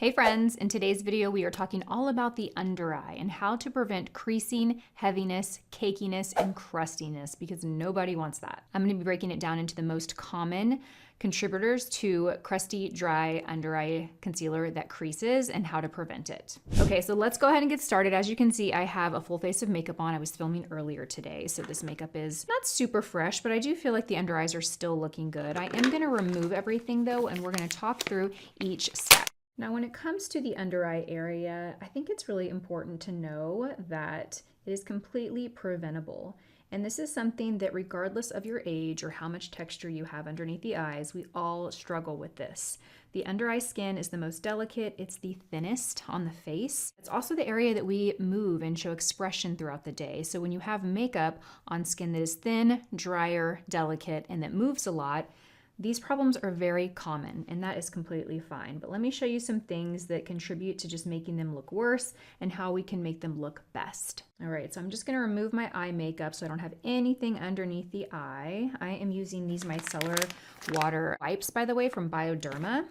Hey friends, in today's video we are talking all about the under eye and how to prevent creasing, heaviness, cakiness, and crustiness because nobody wants that. I'm going to be breaking it down into the most common contributors to crusty, dry under eye concealer that creases and how to prevent it. Okay, so let's go ahead and get started. As you can see, I have a full face of makeup on. I was filming earlier today, so this makeup is not super fresh, but I do feel like the under eyes are still looking good. I am going to remove everything though, and we're going to talk through each step. Now, when it comes to the under eye area, I think it's really important to know that it is completely preventable. And this is something that regardless of your age or how much texture you have underneath the eyes, we all struggle with this. The under eye skin is the most delicate. It's the thinnest on the face. It's also the area that we move and show expression throughout the day. So when you have makeup on skin that is thin, drier, delicate, and that moves a lot, these problems are very common, and that is completely fine. But let me show you some things that contribute to just making them look worse and how we can make them look best. All right, so I'm just gonna remove my eye makeup so I don't have anything underneath the eye. I am using these Micellar water wipes, by the way, from BIODERMA.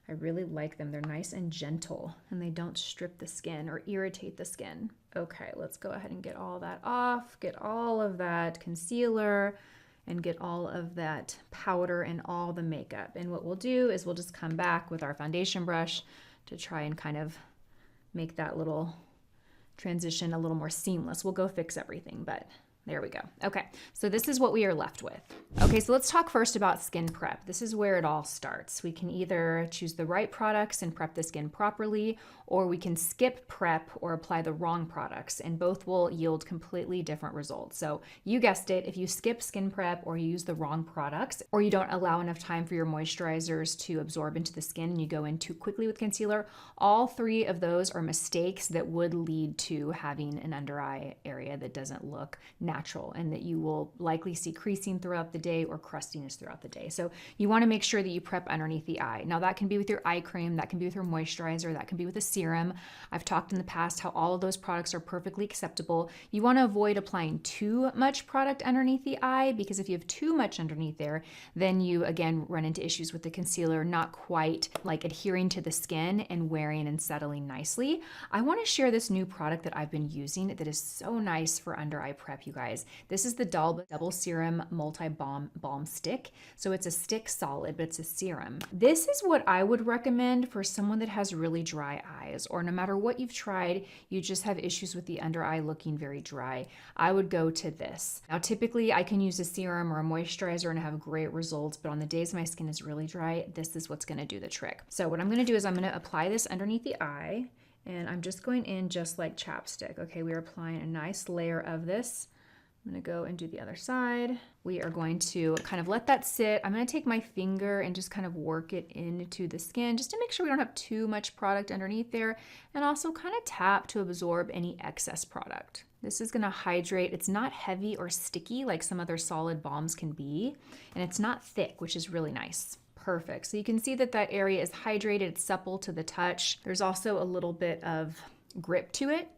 I really like them. They're nice and gentle, and they don't strip the skin or irritate the skin. Okay, let's go ahead and get all that off, get all of that concealer, and get all of that powder and all the makeup. And what we'll do is we'll just come back with our foundation brush to try and kind of make that little transition a little more seamless. We'll go fix everything, but there we go. Okay, so this is what we are left with. Okay, so let's talk first about skin prep. This is where it all starts. We can either choose the right products and prep the skin properly, or we can skip prep or apply the wrong products, and both will yield completely different results. So you guessed it, if you skip skin prep or you use the wrong products, or you don't allow enough time for your moisturizers to absorb into the skin and you go in too quickly with concealer, all three of those are mistakes that would lead to having an under eye area that doesn't look natural and that you will likely see creasing throughout the day or crustiness throughout the day. So you want to make sure that you prep underneath the eye. Now that can be with your eye cream, that can be with your moisturizer, that can be with a serum. I've talked in the past how all of those products are perfectly acceptable. You want to avoid applying too much product underneath the eye, because if you have too much underneath there, then you again run into issues with the concealer not quite like adhering to the skin and wearing and settling nicely. I want to share this new product that I've been using that is so nice for under eye prep, you guys. This is the Double Serum Balm Stick. So it's a stick solid, but it's a serum. This is what I would recommend for someone that has really dry eyes, or no matter what you've tried, you just have issues with the under eye looking very dry. I would go to this. Now, typically I can use a serum or a moisturizer and have great results, but on the days my skin is really dry, this is what's gonna do the trick. So what I'm gonna do is I'm gonna apply this underneath the eye, and I'm just going in just like chapstick. Okay, we are applying a nice layer of this. I'm gonna go and do the other side. We are going to kind of let that sit. I'm gonna take my finger and just kind of work it into the skin just to make sure we don't have too much product underneath there, and also kind of tap to absorb any excess product. This is gonna hydrate. It's not heavy or sticky like some other solid balms can be, and it's not thick, which is really nice. Perfect. So you can see that that area is hydrated, it's supple to the touch. There's also a little bit of grip to it.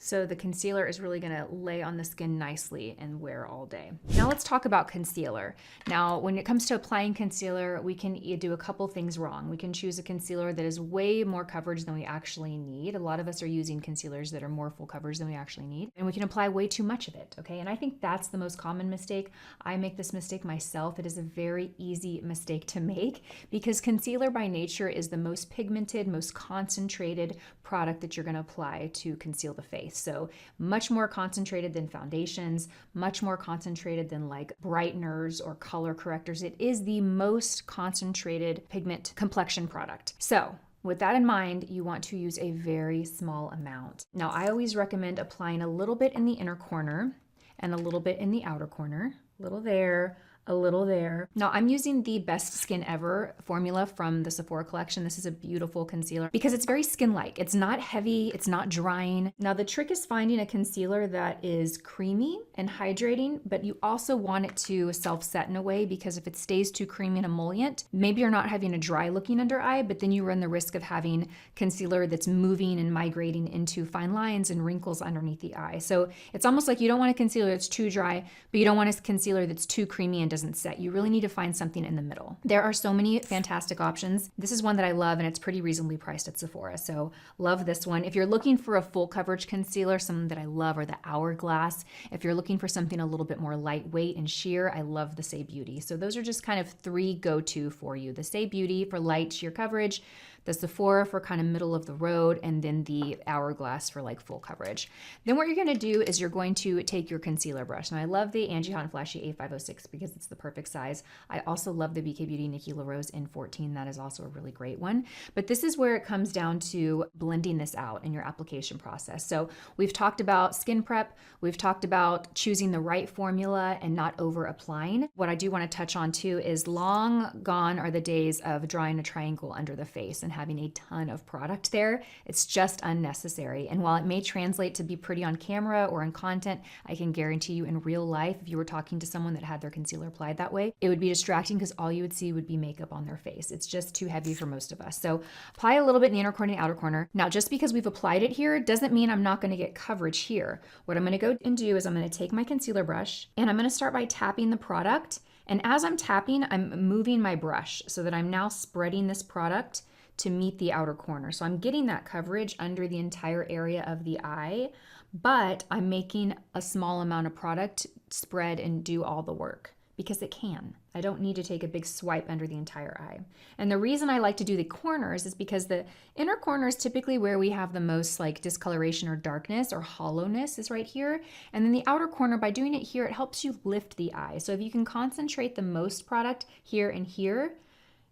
So the concealer is really gonna lay on the skin nicely and wear all day. Now let's talk about concealer. Now, when it comes to applying concealer, we can do a couple things wrong. We can choose a concealer that is way more coverage than we actually need. A lot of us are using concealers that are more full coverage than we actually need. And we can apply way too much of it, okay? And I think that's the most common mistake. I make this mistake myself. It is a very easy mistake to make because concealer by nature is the most pigmented, most concentrated product that you're gonna apply to conceal the face. So much more concentrated than foundations, much more concentrated than like brighteners or color correctors. It is the most concentrated pigment complexion product. So with that in mind, you want to use a very small amount. Now, I always recommend applying a little bit in the inner corner and a little bit in the outer corner, a little there, a little there. Now I'm using the Best Skin Ever formula from the SEPHORA collection. This is a beautiful concealer because it's very skin-like. It's not heavy, it's not drying. Now the trick is finding a concealer that is creamy and hydrating, but you also want it to self-set in a way, because if it stays too creamy and emollient, maybe you're not having a dry looking under eye, but then you run the risk of having concealer that's moving and migrating into fine lines and wrinkles underneath the eye. So it's almost like you don't want a concealer that's too dry, but you don't want a concealer that's too creamy and doesn't set. You really need to find something in the middle. There are so many fantastic options. This is one that I love, and it's pretty reasonably priced at Sephora, so love this one. If you're looking for a full coverage concealer, some that I love are the Hourglass. If you're looking for something a little bit more lightweight and sheer, I love the Say Beauty. So those are just kind of 3 go-to for you. The Say Beauty for light sheer coverage, the Sephora for kind of middle of the road, and then the Hourglass for like full coverage. Then what you're gonna do is you're going to take your concealer brush. Now I love the Angie Hot and Flashy A506 because it's the perfect size. I also love the BK Beauty Nikki LaRose N14. That is also a really great one. But this is where it comes down to blending this out in your application process. So we've talked about skin prep. We've talked about choosing the right formula and not over applying. What I do want to touch on too is long gone are the days of drawing a triangle under the face and having a ton of product there. It's just unnecessary. And while it may translate to be pretty on camera or in content, I can guarantee you in real life, if you were talking to someone that had their concealer applied that way, it would be distracting because all you would see would be makeup on their face. It's just too heavy for most of us. So apply a little bit in the inner corner and outer corner. Now, just because we've applied it here doesn't mean I'm not going to get coverage here. What I'm going to go and do is I'm going to take my concealer brush and I'm going to start by tapping the product. And as I'm tapping, I'm moving my brush so that I'm now spreading this product to meet the outer corner. So I'm getting that coverage under the entire area of the eye, but I'm making a small amount of product spread and do all the work because it can. I don't need to take a big swipe under the entire eye. And the reason I like to do the corners is because the inner corner is typically where we have the most like discoloration or darkness or hollowness is right here. And then the outer corner, by doing it here, it helps you lift the eye. So if you can concentrate the most product here and here,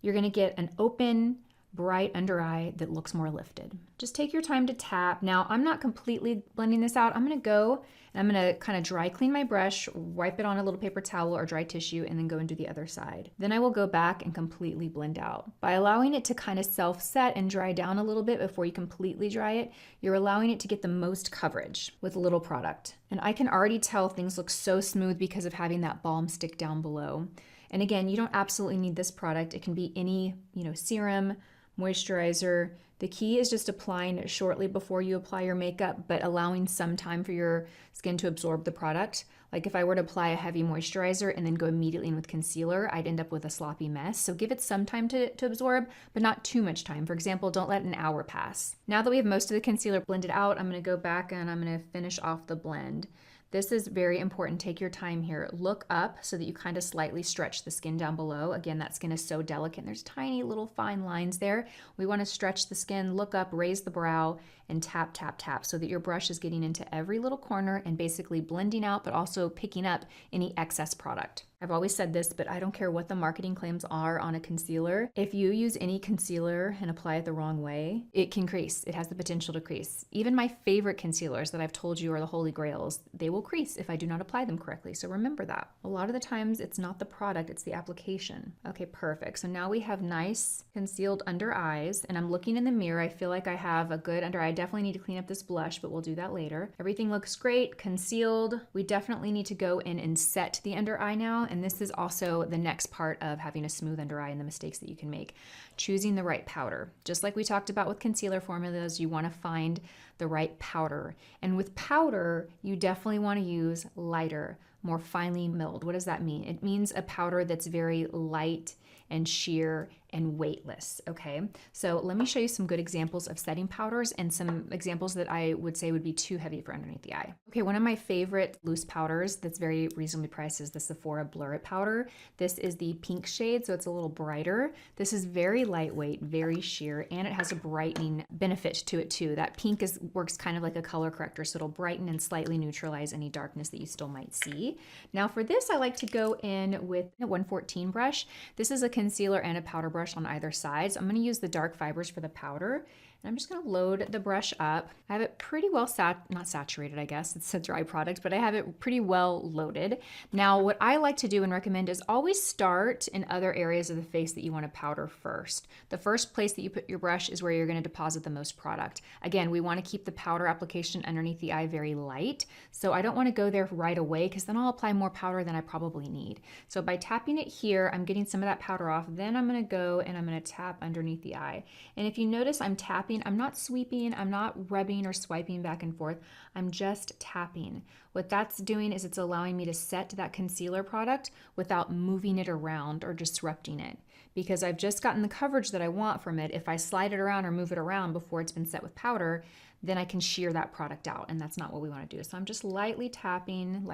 you're gonna get an open, bright under eye that looks more lifted. Just take your time to tap. Now, I'm not completely blending this out. I'm gonna go and I'm gonna kind of dry clean my brush, wipe it on a little paper towel or dry tissue, and then go and do the other side. Then I will go back and completely blend out. By allowing it to kind of self-set and dry down a little bit before you completely dry it, you're allowing it to get the most coverage with little product. And I can already tell things look so smooth because of having that balm stick down below. And again, you don't absolutely need this product. It can be any, serum, moisturizer. The key is just applying it shortly before you apply your makeup, but allowing some time for your skin to absorb the product. Like if I were to apply a heavy moisturizer and then go immediately in with concealer, I'd end up with a sloppy mess. So give it some time to absorb, but not too much time. For example, don't let an hour pass. Now that we have most of the concealer blended out, I'm gonna go back and I'm gonna finish off the blend. This is very important. Take your time here. Look up so that you kind of slightly stretch the skin down below. Again, that skin is so delicate and there's tiny little fine lines there. We want to stretch the skin, look up, raise the brow, and tap, tap, tap so that your brush is getting into every little corner and basically blending out, but also picking up any excess product. I've always said this, but I don't care what the marketing claims are on a concealer. If you use any concealer and apply it the wrong way, it can crease. It has the potential to crease. Even my favorite concealers that I've told you are the holy grails, they will crease if I do not apply them correctly. So remember that. A lot of the times it's not the product, it's the application. Okay, perfect. So now we have nice concealed under eyes and I'm looking in the mirror. I feel like I have a good under eye. I definitely need to clean up this blush, but we'll do that later. Everything looks great, concealed. We definitely need to go in and set the under eye now. And this is also the next part of having a smooth under eye and the mistakes that you can make. Choosing the right powder. Just like we talked about with concealer formulas, you want to find the right powder. And with powder, you definitely want to use lighter, more finely milled. What does that mean? It means a powder that's very light and sheer and weightless, okay? So let me show you some good examples of setting powders and some examples that I would say would be too heavy for underneath the eye. Okay, one of my favorite loose powders that's very reasonably priced is the Sephora Blur It powder. This is the pink shade, so it's a little brighter. This is very lightweight, very sheer, and it has a brightening benefit to it too. That pink works kind of like a color corrector, so it'll brighten and slightly neutralize any darkness that you still might see. Now for this, I like to go in with a 114 brush. This is a concealer and a powder brush on either side. So I'm going to use the dark fibers for the powder. And I'm just going to load the brush up. I have it pretty well not saturated, I guess. It's a dry product, but I have it pretty well loaded. Now, what I like to do and recommend is always start in other areas of the face that you want to powder first. The first place that you put your brush is where you're going to deposit the most product. Again, we want to keep the powder application underneath the eye very light. So I don't want to go there right away because then I'll apply more powder than I probably need. So by tapping it here, I'm getting some of that powder off. Then I'm going to go and I'm gonna tap underneath the eye. And if you notice, I'm tapping, I'm not sweeping, I'm not rubbing or swiping back and forth, I'm just tapping. What that's doing is it's allowing me to set that concealer product without moving it around or disrupting it. Because I've just gotten the coverage that I want from it. If I slide it around or move it around before it's been set with powder, then I can shear that product out, and that's not what we want to do. So I'm just lightly tapping,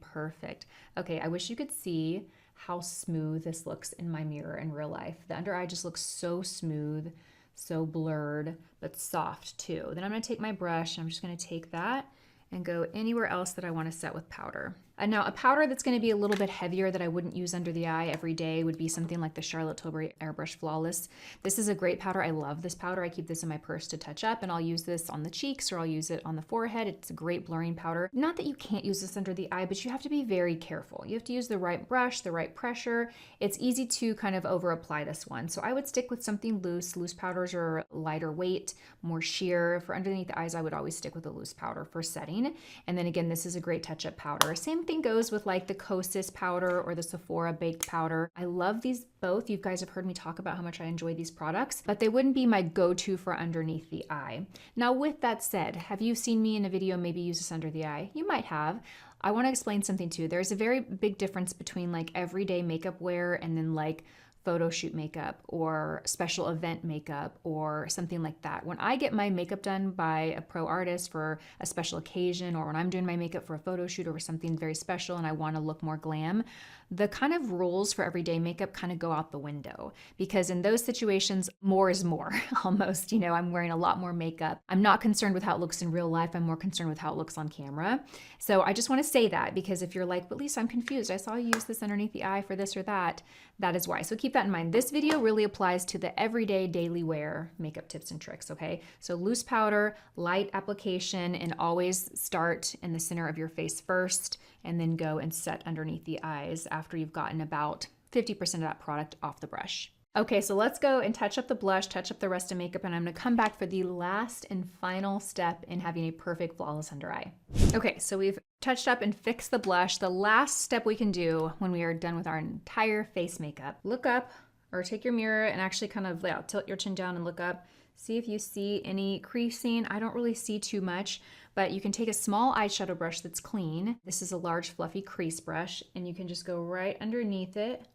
perfect. Okay, I wish you could see how smooth this looks in my mirror in real life. The under eye just looks so smooth, so blurred, but soft too. Then I'm gonna take my brush, and I'm just gonna take that and go anywhere else that I want to set with powder. And now a powder that's going to be a little bit heavier that I wouldn't use under the eye every day would be something like the Charlotte Tilbury Airbrush Flawless. This is a great powder. I love this powder. I keep this in my purse to touch up, and I'll use this on the cheeks or I'll use it on the forehead. It's a great blurring powder. Not that you can't use this under the eye, but you have to be very careful. You have to use the right brush, the right pressure. It's easy to kind of over apply this one. So I would stick with something loose. Loose powders are lighter weight, more sheer. For underneath the eyes, I would always stick with a loose powder for setting. And then again, this is a great touch-up powder. Same thing goes with like the Creases powder or the SEPHORA baked powder. I love these both. You guys have heard me talk about how much I enjoy these products, but they wouldn't be my go-to for underneath the eye. Now, with that said, have you seen me in a video maybe use this under the eye? You might have. I want to explain something too. There's a very big difference between like everyday makeup wear and then like photo shoot makeup or special event makeup or something like that. When I get my makeup done by a pro artist for a special occasion, or when I'm doing my makeup for a photo shoot or something very special and I want to look more glam, the kind of rules for everyday makeup kind of go out the window, because in those situations, more is more almost. You know, I'm wearing a lot more makeup. I'm not concerned with how it looks in real life. I'm more concerned with how it looks on camera. So I just want to say that, because if you're like, but Lisa, I'm confused. I saw you use this underneath the eye for this or that. That is why. So keep that in mind. This video really applies to the everyday daily wear makeup tips and tricks, okay? So loose powder, light application, and always start in the center of your face first, and then go and set underneath the eyes after you've gotten about 50% of that product off the brush. Okay, so let's go and touch up the blush, touch up the rest of makeup, and I'm gonna come back for the last and final step in having a perfect flawless under eye. Okay, so we've touched up and fixed the blush. The last step we can do when we are done with our entire face makeup, look up or take your mirror and actually kind of tilt your chin down and look up. See if you see any creasing. I don't really see too much, but you can take a small eyeshadow brush that's clean. This is a large fluffy crease brush, and you can just go right underneath it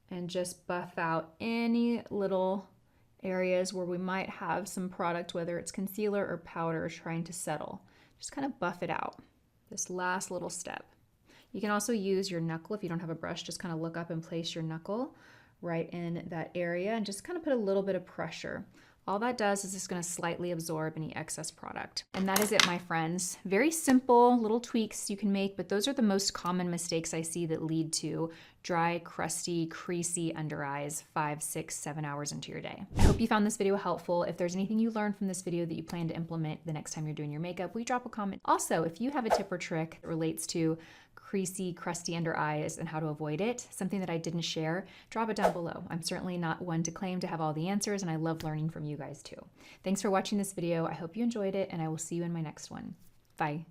and just buff out any little areas where we might have some product, whether it's concealer or powder, trying to settle. Just kind of buff it out, this last little step. You can also use your knuckle. If you don't have a brush, just kind of look up and place your knuckle right in that area and just kind of put a little bit of pressure. All that does is it's going to slightly absorb any excess product. And that is it, my friends. Very simple little tweaks you can make, but those are the most common mistakes I see that lead to dry, crusty, creasy under eyes 5, 6, 7 hours into your day. I hope you found this video helpful. If there's anything you learned from this video that you plan to implement the next time you're doing your makeup, will you drop a comment? Also, if you have a tip or trick that relates to creasy, crusty under eyes and how to avoid it, something that I didn't share, drop it down below. I'm certainly not one to claim to have all the answers, and I love learning from you guys too. Thanks for watching this video. I hope you enjoyed it, and I will see you in my next one. Bye.